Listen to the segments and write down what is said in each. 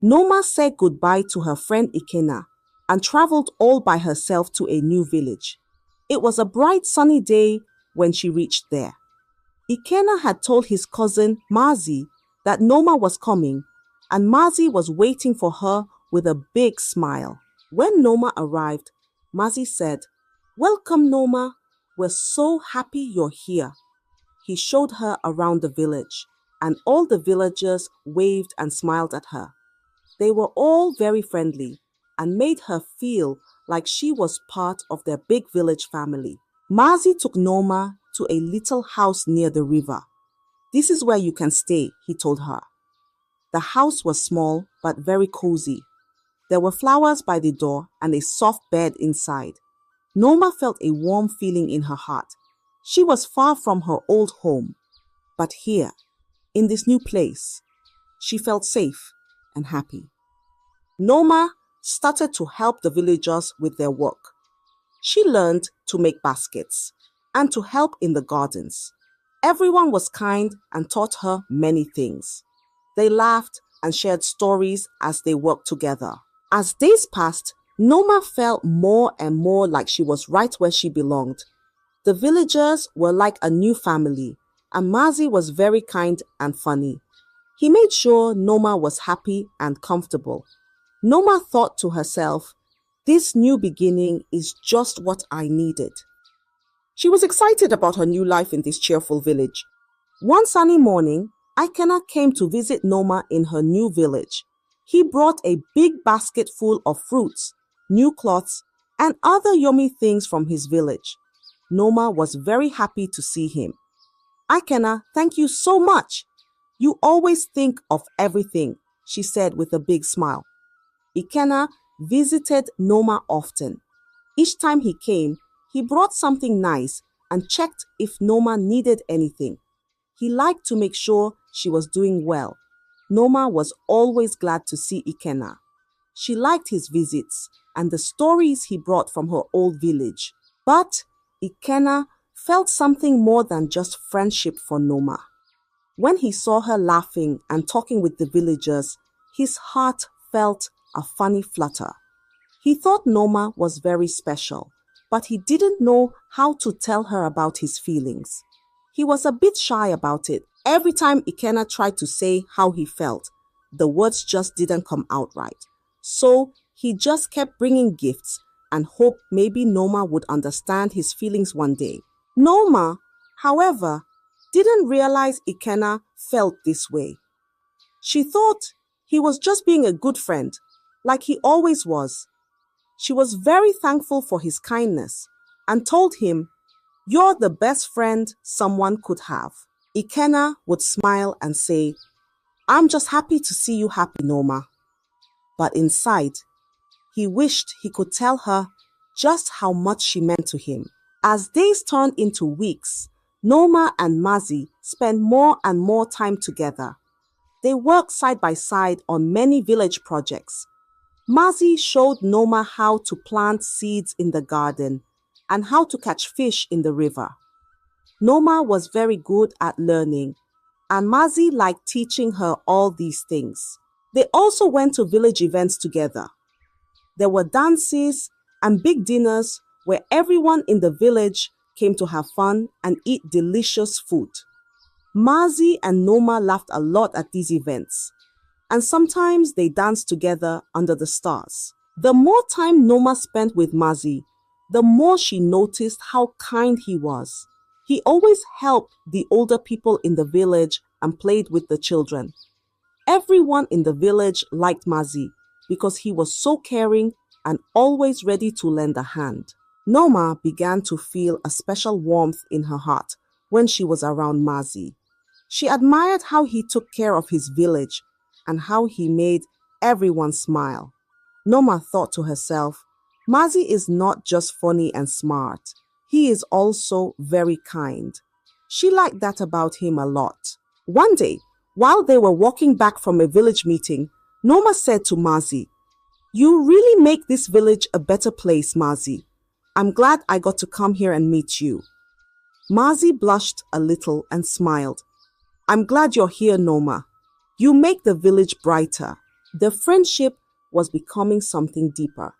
Noma said goodbye to her friend Ikenna and traveled all by herself to a new village. It was a bright sunny day when she reached there. Ikenna had told his cousin Mazi that Noma was coming, and Mazi was waiting for her with a big smile. When Noma arrived, Mazi said, "Welcome, Noma. We're so happy you're here." He showed her around the village, and all the villagers waved and smiled at her. They were all very friendly and made her feel like she was part of their big village family. Mazi took Noma to a little house near the river. "This is where you can stay," he told her. The house was small but very cozy. There were flowers by the door and a soft bed inside. Noma felt a warm feeling in her heart. She was far from her old home, but here, in this new place, she felt safe and happy. Noma started to help the villagers with their work. She learned to make baskets and to help in the gardens. Everyone was kind and taught her many things. They laughed and shared stories as they worked together. As days passed, Noma felt more and more like she was right where she belonged. The villagers were like a new family, and Mazi was very kind and funny. He made sure Noma was happy and comfortable. Noma thought to herself, "This new beginning is just what I needed." She was excited about her new life in this cheerful village. One sunny morning, Ikenna came to visit Noma in her new village. He brought a big basket full of fruits, new cloths, and other yummy things from his village. Noma was very happy to see him. "Ikenna, thank you so much. You always think of everything," she said with a big smile. Ikenna visited Noma often. Each time he came, he brought something nice and checked if Noma needed anything. He liked to make sure she was doing well. Noma was always glad to see Ikenna. She liked his visits and the stories he brought from her old village. But Ikenna felt something more than just friendship for Noma. When he saw her laughing and talking with the villagers, his heart felt a funny flutter. He thought Noma was very special, but he didn't know how to tell her about his feelings. He was a bit shy about it. Every time Ikenna tried to say how he felt, the words just didn't come out right. So he just kept bringing gifts and hoped maybe Noma would understand his feelings one day. Noma, however, didn't realize Ikenna felt this way. She thought he was just being a good friend, like he always was. She was very thankful for his kindness and told him, "You're the best friend someone could have." Ikenna would smile and say, "I'm just happy to see you happy, Noma." But inside, he wished he could tell her just how much she meant to him. As days turned into weeks, Noma and Mazi spent more and more time together. They worked side by side on many village projects. Mazi showed Noma how to plant seeds in the garden and how to catch fish in the river. Noma was very good at learning, and Mazi liked teaching her all these things. They also went to village events together. There were dances and big dinners where everyone in the village came to have fun and eat delicious food. Mazi and Noma laughed a lot at these events, and sometimes they danced together under the stars. The more time Noma spent with Mazi, the more she noticed how kind he was. He always helped the older people in the village and played with the children. Everyone in the village liked Mazi because he was so caring and always ready to lend a hand. Noma began to feel a special warmth in her heart when she was around Mazi. She admired how he took care of his village and how he made everyone smile. Noma thought to herself, "Mazi is not just funny and smart. He is also very kind." She liked that about him a lot. One day, while they were walking back from a village meeting, Noma said to Mazi, "You really make this village a better place, Mazi. I'm glad I got to come here and meet you." Mazi blushed a little and smiled. "I'm glad you're here, Noma. You make the village brighter." The friendship was becoming something deeper,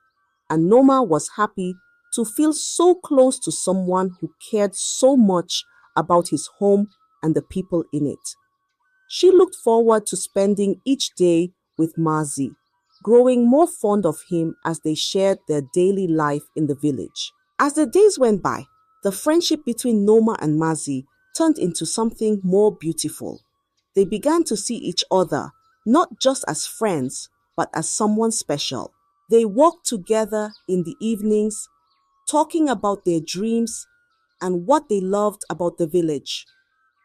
and Noma was happy to feel so close to someone who cared so much about his home and the people in it. She looked forward to spending each day with Mazi, growing more fond of him as they shared their daily life in the village. As the days went by, the friendship between Noma and Mazi turned into something more beautiful. They began to see each other not just as friends, but as someone special. They walked together in the evenings, talking about their dreams and what they loved about the village.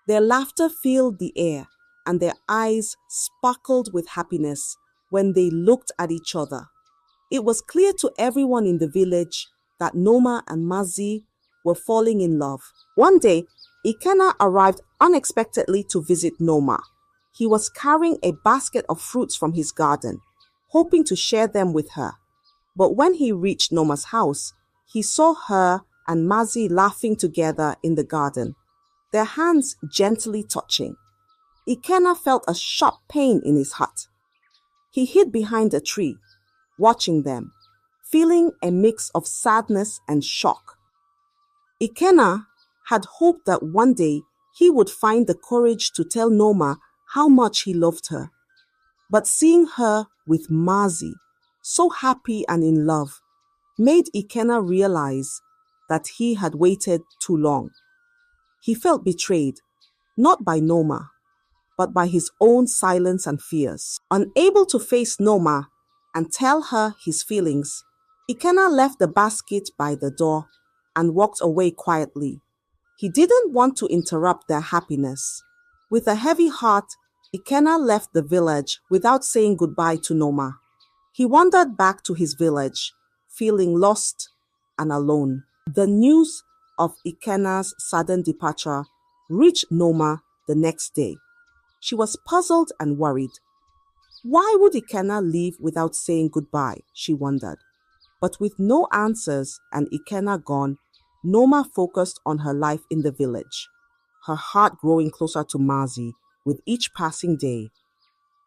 Their laughter filled the air, and their eyes sparkled with happiness when they looked at each other. It was clear to everyone in the village that Noma and Mazi were falling in love. One day, Ikenna arrived unexpectedly to visit Noma. He was carrying a basket of fruits from his garden, hoping to share them with her. But when he reached Noma's house, he saw her and Mazi laughing together in the garden, their hands gently touching. Ikenna felt a sharp pain in his heart. He hid behind a tree, watching them, feeling a mix of sadness and shock. Ikenna had hoped that one day he would find the courage to tell Noma how much he loved her. But seeing her with Mazi, so happy and in love, made Ikenna realize that he had waited too long. He felt betrayed, not by Noma, but by his own silence and fears. Unable to face Noma and tell her his feelings, Ikenna left the basket by the door and walked away quietly. He didn't want to interrupt their happiness. With a heavy heart, Ikenna left the village without saying goodbye to Noma. He wandered back to his village, feeling lost and alone. The news of Ikenna's sudden departure reached Noma the next day. She was puzzled and worried. Why would Ikenna leave without saying goodbye, she wondered. But with no answers and Ikenna gone, Noma focused on her life in the village, her heart growing closer to Mazi with each passing day,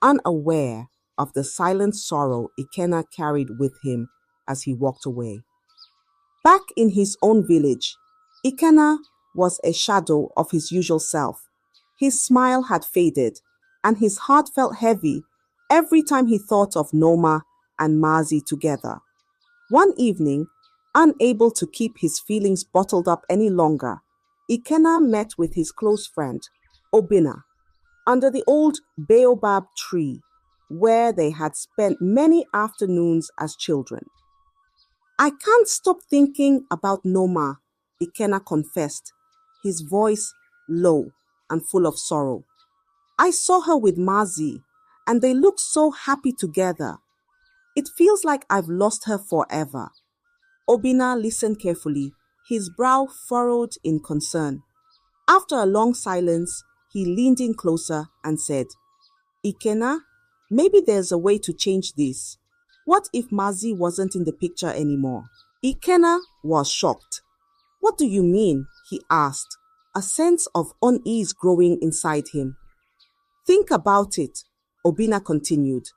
unaware of the silent sorrow Ikenna carried with him as he walked away. Back in his own village, Ikenna was a shadow of his usual self. His smile had faded, and his heart felt heavy every time he thought of Noma and Mazi together. One evening, unable to keep his feelings bottled up any longer, Ikenna met with his close friend, Obinna, under the old baobab tree where they had spent many afternoons as children. I can't stop thinking about Noma, Ikenna confessed, his voice low and full of sorrow. I saw her with Mazi, and they looked so happy together. It feels like I've lost her forever. Obinna listened carefully, his brow furrowed in concern. After a long silence, he leaned in closer and said, Ikenna, maybe there's a way to change this. What if Mazi wasn't in the picture anymore? Ikenna was shocked. What do you mean? He asked, a sense of unease growing inside him. Think about it, Obinna continued,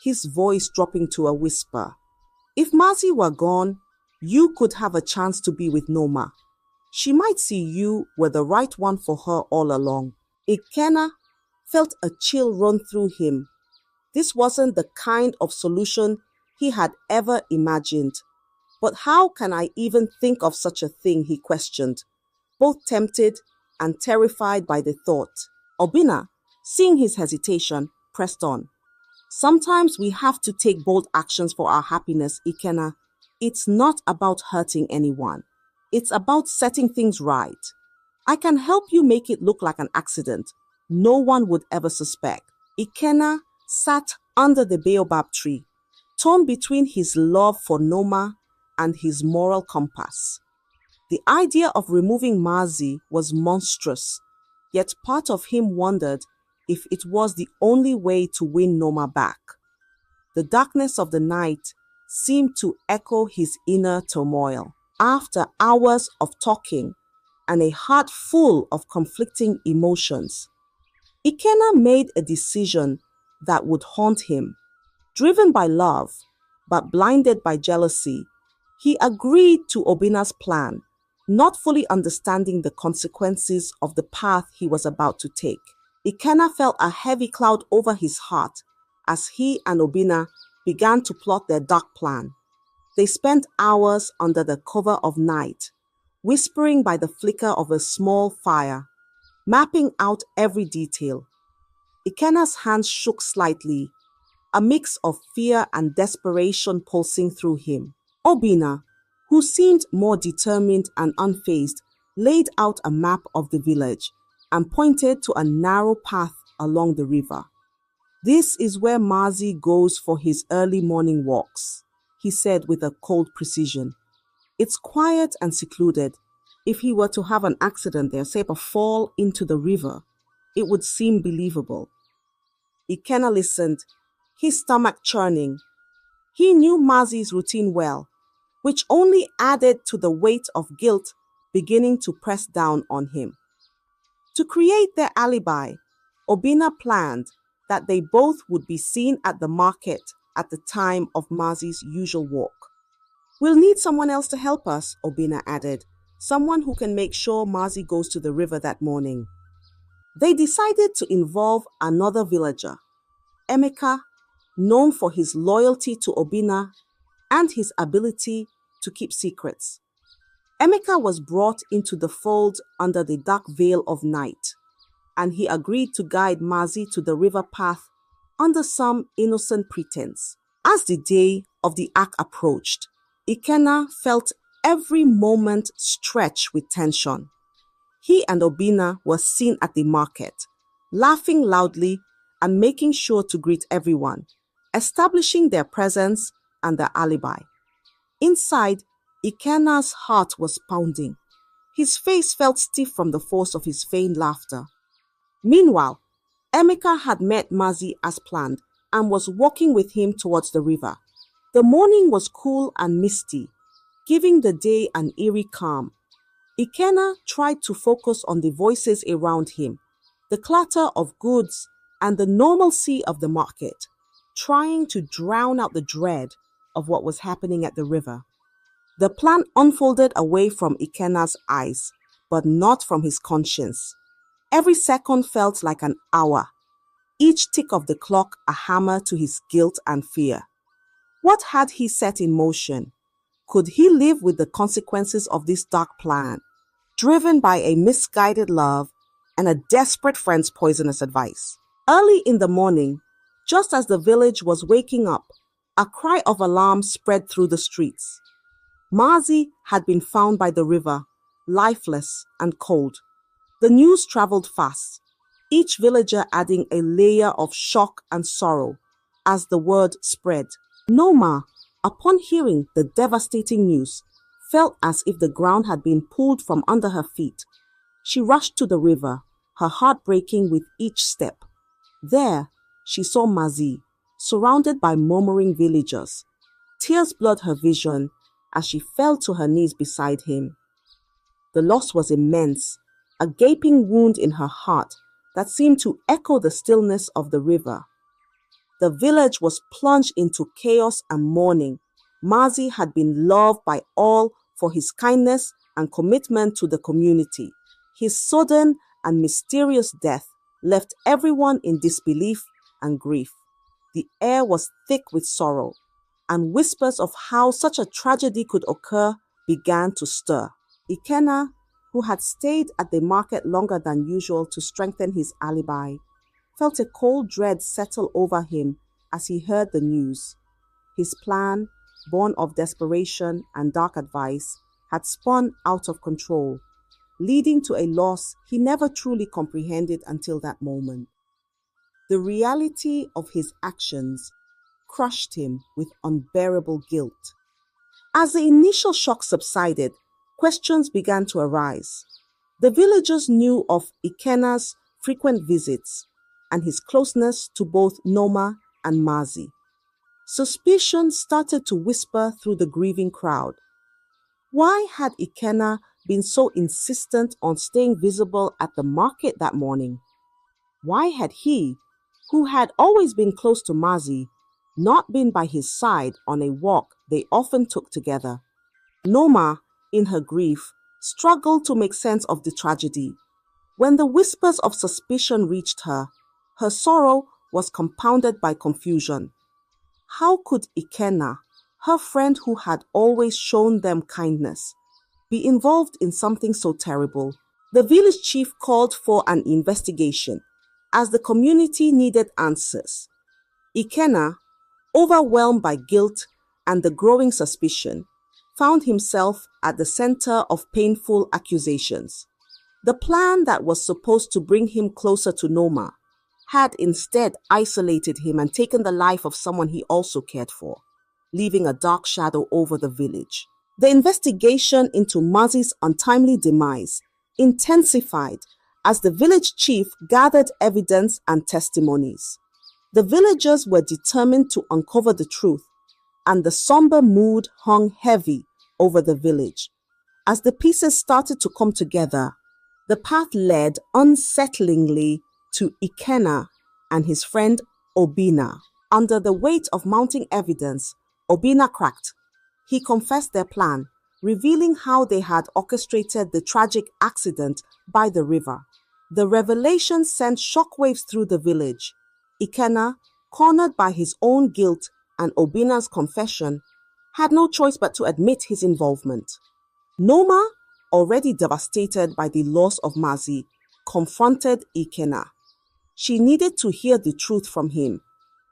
his voice dropping to a whisper. If Mazi were gone, you could have a chance to be with Noma. She might see you were the right one for her all along. Ikenna felt a chill run through him. This wasn't the kind of solution he had ever imagined. But how can I even think of such a thing, he questioned, both tempted and terrified by the thought. Obinna, seeing his hesitation, pressed on. Sometimes we have to take bold actions for our happiness, Ikenna. It's not about hurting anyone. It's about setting things right. I can help you make it look like an accident. No one would ever suspect. Ikenna sat under the baobab tree, torn between his love for Noma and his moral compass. The idea of removing Mazi was monstrous, yet part of him wondered if it was the only way to win Noma back. The darkness of the night seemed to echo his inner turmoil. After hours of talking and a heart full of conflicting emotions, Ikenna made a decision that would haunt him. Driven by love, but blinded by jealousy, he agreed to Obina's plan, not fully understanding the consequences of the path he was about to take. Ikenna felt a heavy cloud over his heart as he and Obina began to plot their dark plan. They spent hours under the cover of night, whispering by the flicker of a small fire, mapping out every detail. Ikenna's hands shook slightly, a mix of fear and desperation pulsing through him. Obina, who seemed more determined and unfazed, laid out a map of the village and pointed to a narrow path along the river. "This is where Mazi goes for his early morning walks," he said with a cold precision. "It's quiet and secluded. If he were to have an accident there, say a fall into the river, it would seem believable." Ikenna listened, his stomach churning. He knew Mazi's routine well, which only added to the weight of guilt beginning to press down on him. To create their alibi, Obina planned that they both would be seen at the market at the time of Mazi's usual walk. "We'll need someone else to help us," Obina added, "someone who can make sure Mazi goes to the river that morning." They decided to involve another villager, Emeka, known for his loyalty to Obina and his ability to keep secrets. Emeka was brought into the fold under the dark veil of night, and he agreed to guide Mazi to the river path under some innocent pretense. As the day of the act approached, Ikenna felt every moment stretch with tension. He and Obina were seen at the market, laughing loudly and making sure to greet everyone, establishing their presence and their alibi. Inside, Ikenna's heart was pounding. His face felt stiff from the force of his feigned laughter. Meanwhile, Emeka had met Mazi as planned and was walking with him towards the river. The morning was cool and misty, giving the day an eerie calm. Ikenna tried to focus on the voices around him, the clatter of goods and the normalcy of the market, trying to drown out the dread of what was happening at the river. The plan unfolded away from Ikenna's eyes, but not from his conscience. Every second felt like an hour, each tick of the clock a hammer to his guilt and fear. What had he set in motion? Could he live with the consequences of this dark plan, driven by a misguided love and a desperate friend's poisonous advice? Early in the morning, just as the village was waking up, a cry of alarm spread through the streets. Mazi had been found by the river, lifeless and cold. The news traveled fast, each villager adding a layer of shock and sorrow as the word spread. Noma, upon hearing the devastating news, felt as if the ground had been pulled from under her feet. She rushed to the river, her heart breaking with each step. There, she saw Mazi, surrounded by murmuring villagers. Tears blurred her vision as she fell to her knees beside him. The loss was immense, a gaping wound in her heart that seemed to echo the stillness of the river. The village was plunged into chaos and mourning. Mazi had been loved by all for his kindness and commitment to the community. His sudden and mysterious death left everyone in disbelief and grief. The air was thick with sorrow, and whispers of how such a tragedy could occur began to stir. Ikenna, who had stayed at the market longer than usual to strengthen his alibi, felt a cold dread settle over him as he heard the news. His plan, born of desperation and dark advice, had spun out of control, leading to a loss he never truly comprehended until that moment. The reality of his actions crushed him with unbearable guilt. As the initial shock subsided, questions began to arise. The villagers knew of Ikenna's frequent visits and his closeness to both Noma and Mazi. Suspicion started to whisper through the grieving crowd. Why had Ikenna been so insistent on staying visible at the market that morning? Why had he, who had always been close to Mazi, not been by his side on a walk they often took together. Noma, in her grief, struggled to make sense of the tragedy. When the whispers of suspicion reached her, her sorrow was compounded by confusion. How could Ikenna, her friend who had always shown them kindness, be involved in something so terrible? The village chief called for an investigation, as the community needed answers. Ikenna, overwhelmed by guilt and the growing suspicion, found himself at the center of painful accusations. The plan that was supposed to bring him closer to Noma had instead isolated him and taken the life of someone he also cared for, leaving a dark shadow over the village. The investigation into Mazi's untimely demise intensified as the village chief gathered evidence and testimonies. The villagers were determined to uncover the truth, and the somber mood hung heavy over the village. As the pieces started to come together, the path led unsettlingly to Ikenna and his friend Obina. Under the weight of mounting evidence, Obina cracked. He confessed their plan, revealing how they had orchestrated the tragic accident by the river. The revelation sent shockwaves through the village. Ikenna, cornered by his own guilt and Obina's confession, had no choice but to admit his involvement. Noma, already devastated by the loss of Mazi, confronted Ikenna. She needed to hear the truth from him,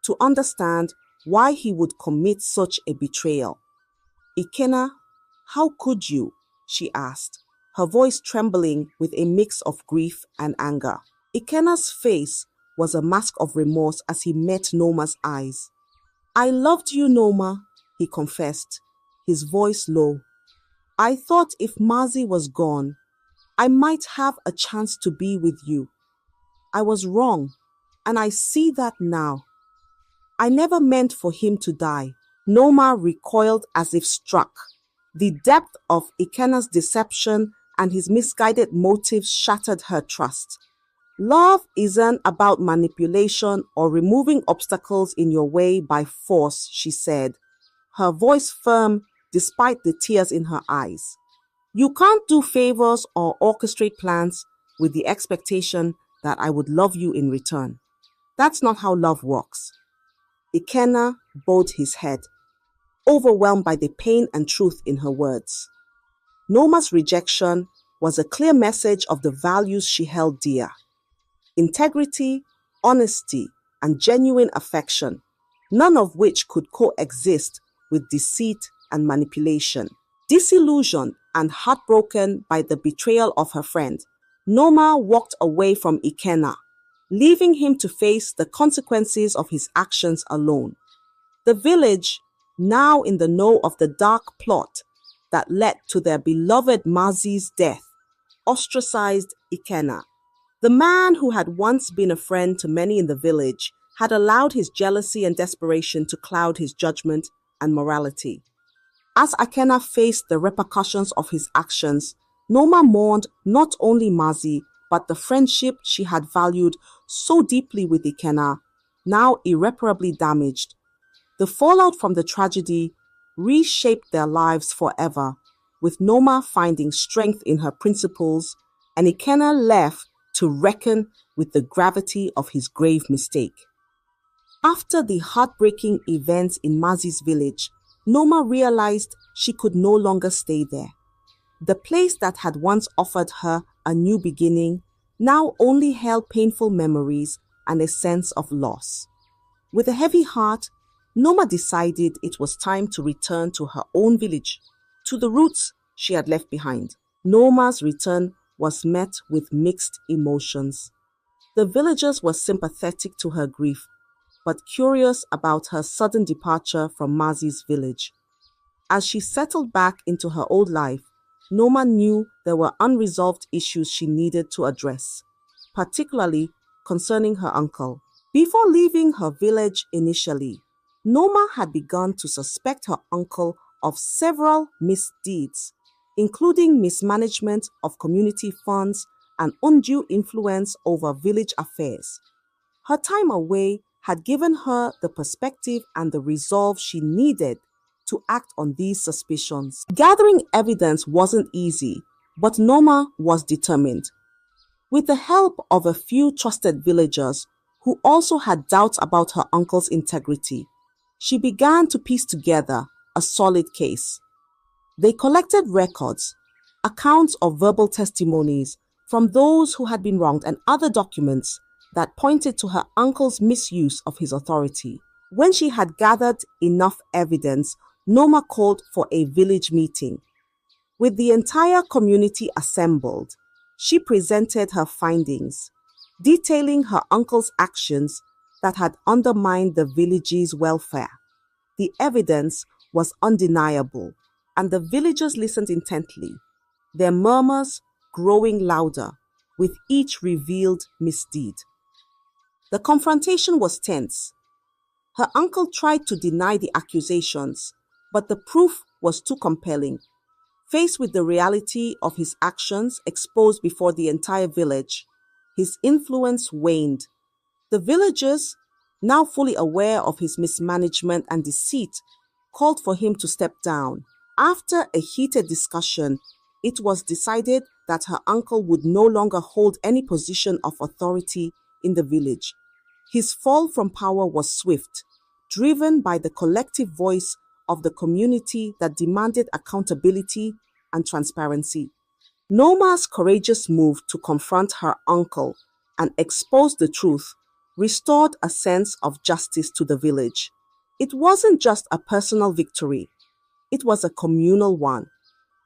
to understand why he would commit such a betrayal. Ikenna, how could you? She asked, her voice trembling with a mix of grief and anger. Ikenna's face was a mask of remorse as he met Noma's eyes. I loved you, Noma, he confessed, his voice low. I thought if Mazi was gone, I might have a chance to be with you. I was wrong, and I see that now. I never meant for him to die. Noma recoiled as if struck. The depth of Ikenna's deception and his misguided motives shattered her trust. Love isn't about manipulation or removing obstacles in your way by force, she said, her voice firm despite the tears in her eyes. You can't do favors or orchestrate plans with the expectation that I would love you in return. That's not how love works. Ikenna bowed his head, overwhelmed by the pain and truth in her words. Noma's rejection was a clear message of the values she held dear: integrity, honesty, and genuine affection, none of which could coexist with deceit and manipulation. Disillusioned and heartbroken by the betrayal of her friend, Noma walked away from Ikenna, leaving him to face the consequences of his actions alone. The village, now in the know of the dark plot that led to their beloved Mazi's death, ostracized Ikenna. The man who had once been a friend to many in the village had allowed his jealousy and desperation to cloud his judgment and morality. As Ikenna faced the repercussions of his actions, Noma mourned not only Mazi, but the friendship she had valued so deeply with Ikenna, now irreparably damaged. The fallout from the tragedy reshaped their lives forever, with Noma finding strength in her principles and Ikenna left to reckon with the gravity of his grave mistake. After the heartbreaking events in Mazi's village, Noma realized she could no longer stay there. The place that had once offered her a new beginning now only held painful memories and a sense of loss. With a heavy heart, Noma decided it was time to return to her own village, to the roots she had left behind. Noma's return was met with mixed emotions. The villagers were sympathetic to her grief, but curious about her sudden departure from Mazi's village. As she settled back into her old life, Noma knew there were unresolved issues she needed to address, particularly concerning her uncle. Before leaving her village initially, Noma had begun to suspect her uncle of several misdeeds, including mismanagement of community funds and undue influence over village affairs. Her time away had given her the perspective and the resolve she needed to act on these suspicions. Gathering evidence wasn't easy, but Noma was determined. With the help of a few trusted villagers who also had doubts about her uncle's integrity, she began to piece together a solid case. They collected records, accounts of verbal testimonies from those who had been wronged, and other documents that pointed to her uncle's misuse of his authority. When she had gathered enough evidence, Noma called for a village meeting. With the entire community assembled, she presented her findings, detailing her uncle's actions that had undermined the village's welfare. The evidence was undeniable, and the villagers listened intently, their murmurs growing louder with each revealed misdeed. The confrontation was tense. Her uncle tried to deny the accusations, but the proof was too compelling. Faced with the reality of his actions exposed before the entire village, his influence waned. The villagers, now fully aware of his mismanagement and deceit, called for him to step down. After a heated discussion, it was decided that her uncle would no longer hold any position of authority in the village. His fall from power was swift, driven by the collective voice of the community that demanded accountability and transparency. Noma's courageous move to confront her uncle and expose the truth restored a sense of justice to the village. It wasn't just a personal victory, it was a communal one,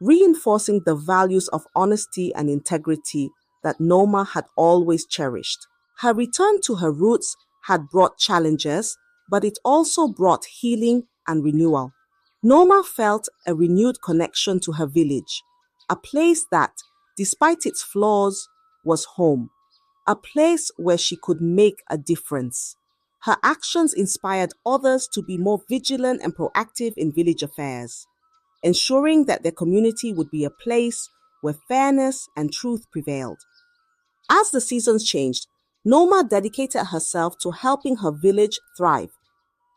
reinforcing the values of honesty and integrity that Noma had always cherished. Her return to her roots had brought challenges, but it also brought healing and renewal. Noma felt a renewed connection to her village, a place that, despite its flaws, was home, a place where she could make a difference. Her actions inspired others to be more vigilant and proactive in village affairs, ensuring that their community would be a place where fairness and truth prevailed. As the seasons changed, Noma dedicated herself to helping her village thrive.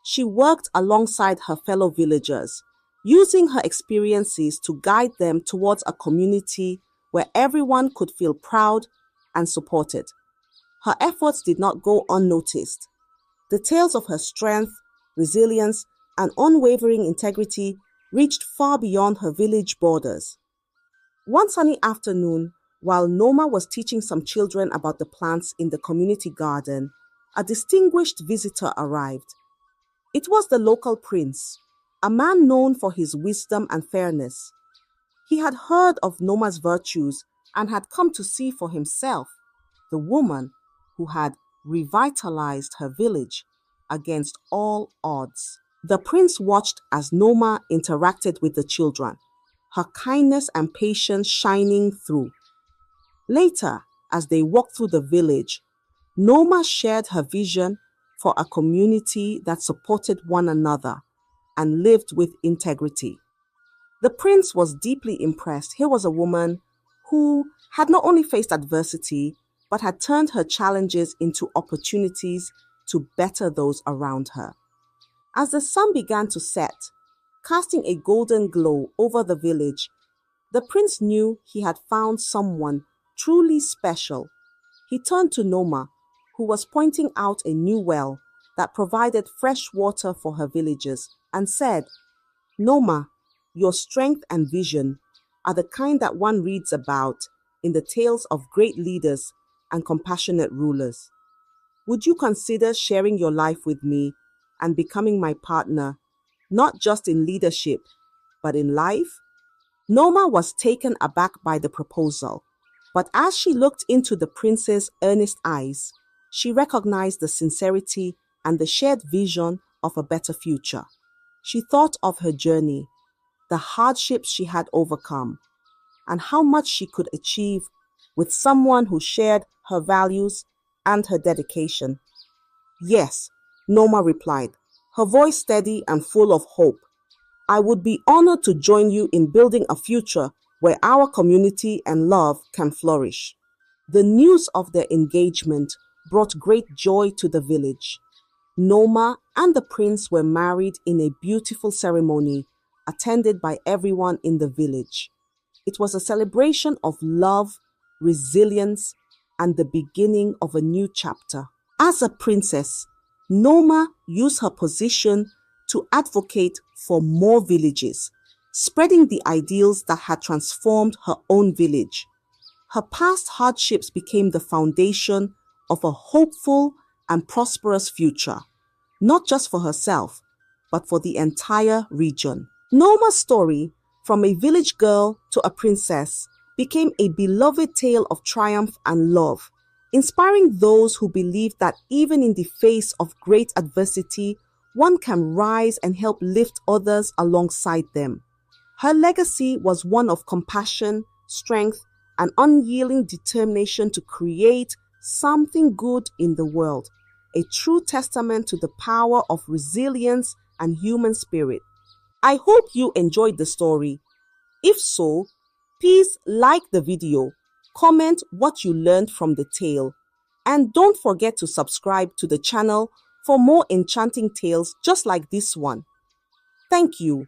She worked alongside her fellow villagers, using her experiences to guide them towards a community where everyone could feel proud and supported. Her efforts did not go unnoticed. The tales of her strength, resilience, and unwavering integrity reached far beyond her village borders. One sunny afternoon, while Noma was teaching some children about the plants in the community garden, a distinguished visitor arrived. It was the local prince, a man known for his wisdom and fairness. He had heard of Noma's virtues and had come to see for himself the woman who had revitalized her village against all odds. The prince watched as Noma interacted with the children, her kindness and patience shining through. Later, as they walked through the village, Noma shared her vision for a community that supported one another and lived with integrity. The prince was deeply impressed. Here was a woman who had not only faced adversity, but had turned her challenges into opportunities to better those around her. As the sun began to set, casting a golden glow over the village, the prince knew he had found someone truly special. He turned to Noma, who was pointing out a new well that provided fresh water for her villagers, and said, "Noma, your strength and vision are the kind that one reads about in the tales of great leaders and compassionate rulers. Would you consider sharing your life with me and becoming my partner, not just in leadership, but in life?" Noma was taken aback by the proposal, but as she looked into the prince's earnest eyes, she recognized the sincerity and the shared vision of a better future. She thought of her journey, the hardships she had overcome, and how much she could achieve with someone who shared her values and her dedication. "Yes," Noma replied, her voice steady and full of hope. "I would be honored to join you in building a future where our community and love can flourish." The news of their engagement brought great joy to the village. Noma and the prince were married in a beautiful ceremony attended by everyone in the village. It was a celebration of love, resilience, and the beginning of a new chapter. As a princess, Noma used her position to advocate for more villages, spreading the ideals that had transformed her own village. Her past hardships became the foundation of a hopeful and prosperous future, not just for herself, but for the entire region. Noma's story, from a village girl to a princess, became a beloved tale of triumph and love, inspiring those who believe that even in the face of great adversity, one can rise and help lift others alongside them. Her legacy was one of compassion, strength, and unyielding determination to create something good in the world, a true testament to the power of resilience and human spirit. I hope you enjoyed the story. If so, please like the video, comment what you learned from the tale, and don't forget to subscribe to the channel for more enchanting tales just like this one. Thank you.